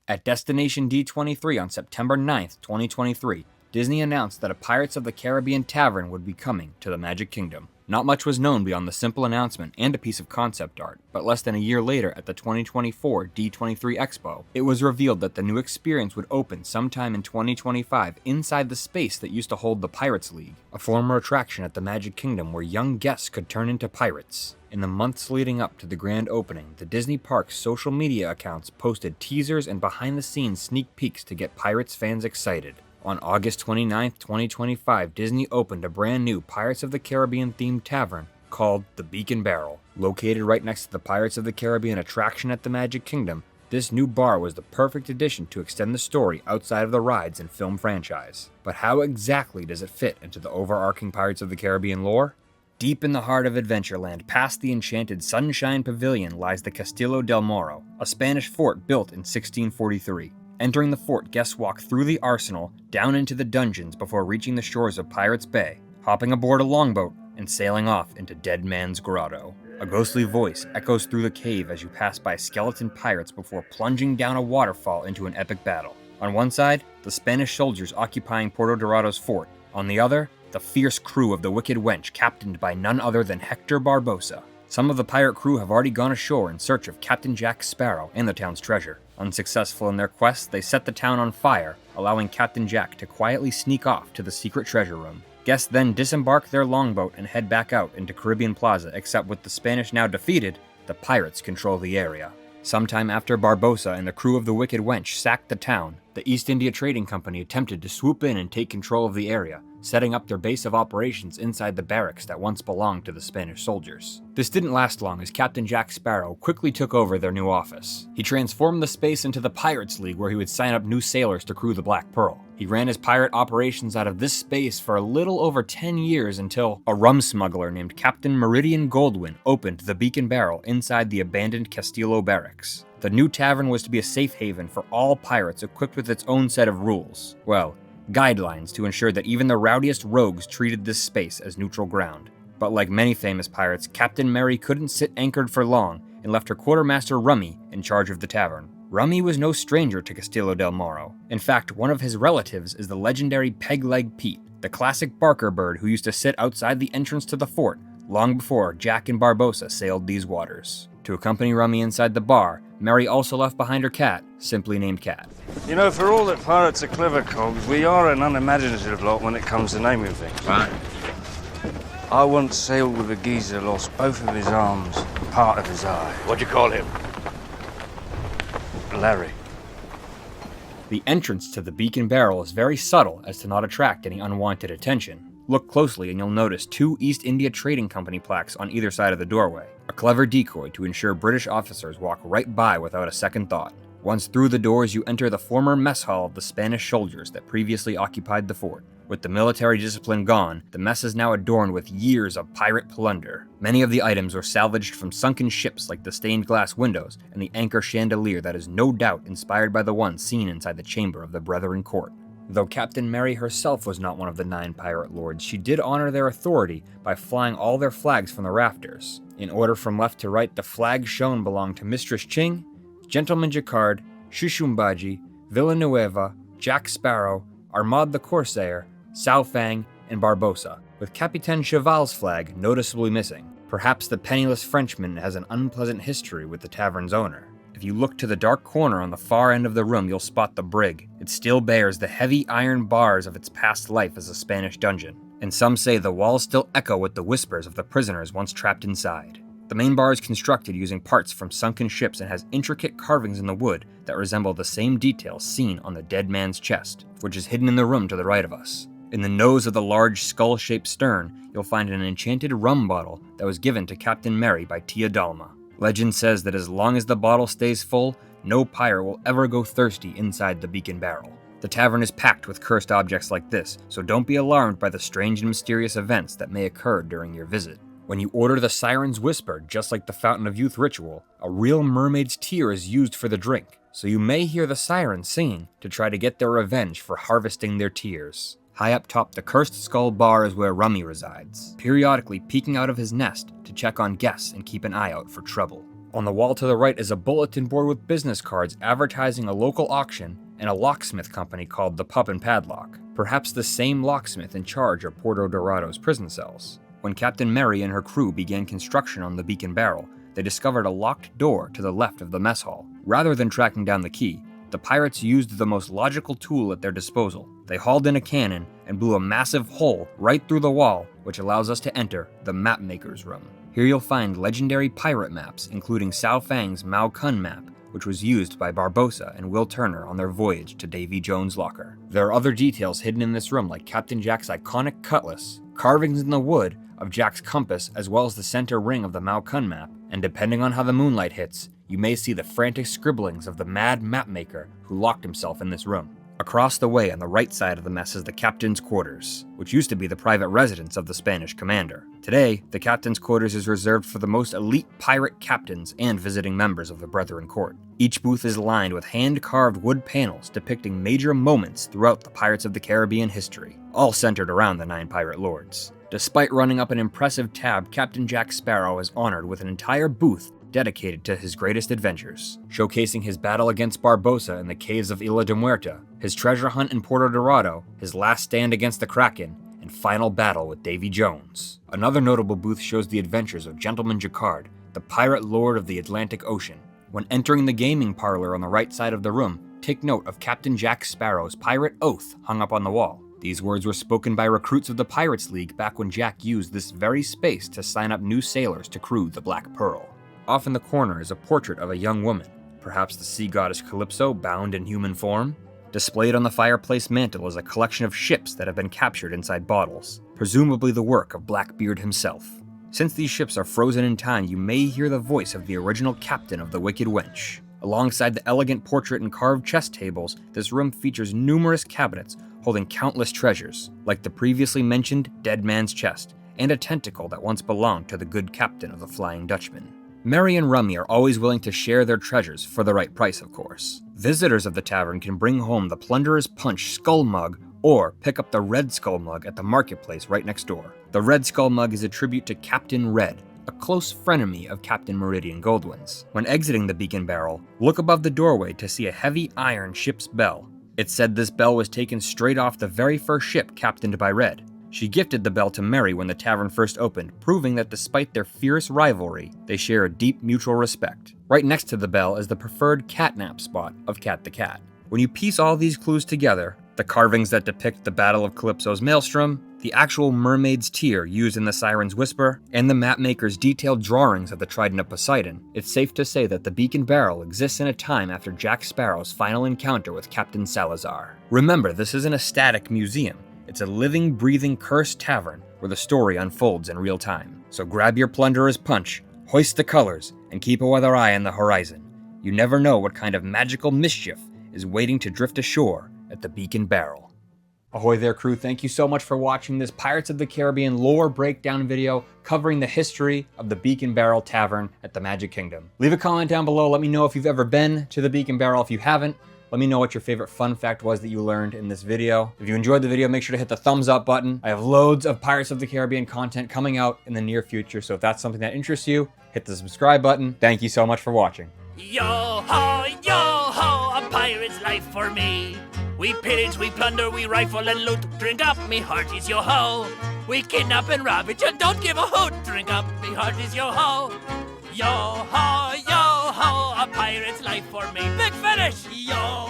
At Destination D23 on September 9th, 2023, Disney announced that a Pirates of the Caribbean tavern would be coming to the Magic Kingdom. Not much was known beyond the simple announcement and a piece of concept art, but less than a year later at the 2024 D23 Expo, it was revealed that the new experience would open sometime in 2025 inside the space that used to hold the Pirates League, a former attraction at the Magic Kingdom where young guests could turn into pirates. In the months leading up to the grand opening, the Disney Parks social media accounts posted teasers and behind-the-scenes sneak peeks to get Pirates fans excited. On August 29, 2025, Disney opened a brand new Pirates of the Caribbean themed tavern called the Beak and Barrel. Located right next to the Pirates of the Caribbean attraction at the Magic Kingdom, this new bar was the perfect addition to extend the story outside of the rides and film franchise. But how exactly does it fit into the overarching Pirates of the Caribbean lore? Deep in the heart of Adventureland, past the enchanted Sunshine Pavilion, lies the Castillo del Moro, a Spanish fort built in 1643. Entering the fort, guests walk through the arsenal, down into the dungeons before reaching the shores of Pirates Bay, hopping aboard a longboat, and sailing off into Dead Man's Grotto. A ghostly voice echoes through the cave as you pass by skeleton pirates before plunging down a waterfall into an epic battle. On one side, the Spanish soldiers occupying Puerto Dorado's fort. On the other, the fierce crew of the Wicked Wench, captained by none other than Hector Barbossa. Some of the pirate crew have already gone ashore in search of Captain Jack Sparrow and the town's treasure. Unsuccessful in their quest, they set the town on fire, allowing Captain Jack to quietly sneak off to the secret treasure room. Guests then disembark their longboat and head back out into Caribbean Plaza, except with the Spanish now defeated, the pirates control the area. Sometime after Barbossa and the crew of the Wicked Wench sacked the town, the East India Trading Company attempted to swoop in and take control of the area, setting up their base of operations inside the barracks that once belonged to the Spanish soldiers. This didn't last long as Captain Jack Sparrow quickly took over their new office. He transformed the space into the Pirates League where he would sign up new sailors to crew the Black Pearl. He ran his pirate operations out of this space for a little over 10 years until a rum smuggler named Captain Meridian Goldwyn opened the Beak and Barrel inside the abandoned Castillo barracks. The new tavern was to be a safe haven for all pirates equipped with its own set of rules. Well, guidelines to ensure that even the rowdiest rogues treated this space as neutral ground. But like many famous pirates, Captain Mary couldn't sit anchored for long and left her quartermaster Rummy in charge of the tavern. Rummy was no stranger to Castillo del Moro. In fact, one of his relatives is the legendary Peg-Leg Pete, the classic barker bird who used to sit outside the entrance to the fort long before Jack and Barbossa sailed these waters. To accompany Rummy inside the bar, Mary also left behind her cat, simply named Cat. You know, for all that pirates are clever cogs, we are an unimaginative lot when it comes to naming things. Right. I once sailed with a geezer, lost both of his arms, part of his eye. What'd you call him? Larry. The entrance to the Beak and Barrel is very subtle as to not attract any unwanted attention. Look closely and you'll notice two East India Trading Company plaques on either side of the doorway, a clever decoy to ensure British officers walk right by without a second thought. Once through the doors, you enter the former mess hall of the Spanish soldiers that previously occupied the fort. With the military discipline gone, the mess is now adorned with years of pirate plunder. Many of the items were salvaged from sunken ships like the stained glass windows and the anchor chandelier that is no doubt inspired by the one seen inside the chamber of the Brethren Court. Though Captain Mary herself was not one of the 9 pirate lords, she did honor their authority by flying all their flags from the rafters. In order from left to right, the flags shown belonged to Mistress Ching, Gentleman Jacquard, Shushumbaji, Villanueva, Jack Sparrow, Armand the Corsair, Sao Fang, and Barbossa, with Capitaine Cheval's flag noticeably missing. Perhaps the penniless Frenchman has an unpleasant history with the tavern's owner. If you look to the dark corner on the far end of the room, you'll spot the brig. It still bears the heavy iron bars of its past life as a Spanish dungeon, and some say the walls still echo with the whispers of the prisoners once trapped inside. The main bar is constructed using parts from sunken ships and has intricate carvings in the wood that resemble the same details seen on the dead man's chest, which is hidden in the room to the right of us. In the nose of the large skull-shaped stern, you'll find an enchanted rum bottle that was given to Captain Mary by Tia Dalma. Legend says that as long as the bottle stays full, no pirate will ever go thirsty inside the Beak and Barrel. The tavern is packed with cursed objects like this, so don't be alarmed by the strange and mysterious events that may occur during your visit. When you order the Siren's Whisper, just like the Fountain of Youth ritual, a real mermaid's tear is used for the drink, so you may hear the sirens singing to try to get their revenge for harvesting their tears. High up top, the Cursed Skull Bar is where Rummy resides, periodically peeking out of his nest to check on guests and keep an eye out for trouble. On the wall to the right is a bulletin board with business cards advertising a local auction and a locksmith company called the Pup and Padlock, perhaps the same locksmith in charge of Puerto Dorado's prison cells. When Captain Mary and her crew began construction on the Beak and Barrel, they discovered a locked door to the left of the mess hall. Rather than tracking down the key, the pirates used the most logical tool at their disposal. They hauled in a cannon and blew a massive hole right through the wall, which allows us to enter the mapmaker's room. Here you'll find legendary pirate maps, including Sao Fang's Mao Kun map, which was used by Barbossa and Will Turner on their voyage to Davy Jones' locker. There are other details hidden in this room, like Captain Jack's iconic cutlass, carvings in the wood of Jack's compass, as well as the center ring of the Mao Kun map, and depending on how the moonlight hits, you may see the frantic scribblings of the mad mapmaker who locked himself in this room. Across the way on the right side of the mess is the captain's quarters, which used to be the private residence of the Spanish commander. Today, the captain's quarters is reserved for the most elite pirate captains and visiting members of the Brethren Court. Each booth is lined with hand-carved wood panels depicting major moments throughout the Pirates of the Caribbean history, all centered around the 9 pirate lords. Despite running up an impressive tab, Captain Jack Sparrow is honored with an entire booth dedicated to his greatest adventures, showcasing his battle against Barbossa in the caves of Isla de Muerta, his treasure hunt in Puerto Dorado, his last stand against the Kraken, and final battle with Davy Jones. Another notable booth shows the adventures of Gentleman Jacquard, the pirate lord of the Atlantic Ocean. When entering the gaming parlor on the right side of the room, take note of Captain Jack Sparrow's pirate oath hung up on the wall. These words were spoken by recruits of the Pirates League back when Jack used this very space to sign up new sailors to crew the Black Pearl. Off in the corner is a portrait of a young woman, perhaps the sea goddess Calypso bound in human form. Displayed on the fireplace mantel is a collection of ships that have been captured inside bottles, presumably the work of Blackbeard himself. Since these ships are frozen in time, you may hear the voice of the original captain of the Wicked Wench. Alongside the elegant portrait and carved chess tables, this room features numerous cabinets holding countless treasures, like the previously mentioned Dead Man's Chest, and a tentacle that once belonged to the good captain of the Flying Dutchman. Mary and Rummy are always willing to share their treasures for the right price, of course. Visitors of the tavern can bring home the Plunderer's Punch Skull Mug or pick up the Red Skull Mug at the marketplace right next door. The Red Skull Mug is a tribute to Captain Red, a close frenemy of Captain Meridian Goldwyn's. When exiting the Beak and Barrel, look above the doorway to see a heavy iron ship's bell. It's said this bell was taken straight off the very first ship captained by Red. She gifted the bell to Mary when the tavern first opened, proving that despite their fierce rivalry, they share a deep mutual respect. Right next to the bell is the preferred catnap spot of Cat the Cat. When you piece all these clues together, the carvings that depict the Battle of Calypso's Maelstrom, the actual mermaid's tear used in the Siren's Whisper, and the mapmaker's detailed drawings of the Trident of Poseidon, it's safe to say that the Beak and Barrel exists in a time after Jack Sparrow's final encounter with Captain Salazar. Remember, this isn't a static museum. It's a living, breathing, cursed tavern where the story unfolds in real time. So grab your Plunderer's Punch, hoist the colors, and keep a weather eye on the horizon. You never know what kind of magical mischief is waiting to drift ashore at the Beak and Barrel. Ahoy there, crew. Thank you so much for watching this Pirates of the Caribbean lore breakdown video covering the history of the Beak and Barrel Tavern at the Magic Kingdom. Leave a comment down below. Let me know if you've ever been to the Beak and Barrel. If you haven't, let me know what your favorite fun fact was that you learned in this video. If you enjoyed the video, make sure to hit the thumbs up button. I have loads of Pirates of the Caribbean content coming out in the near future, so if that's something that interests you, hit the subscribe button. Thank you so much for watching. Yo-ho, a pirate's life for me. We pillage, we plunder, we rifle and loot. Drink up, me hearties, yo-ho. We kidnap and ravage and don't give a hoot. Drink up, me hearties, yo-ho. Yo-ho, yo-ho, a pirate's life for me. Big finish, yo.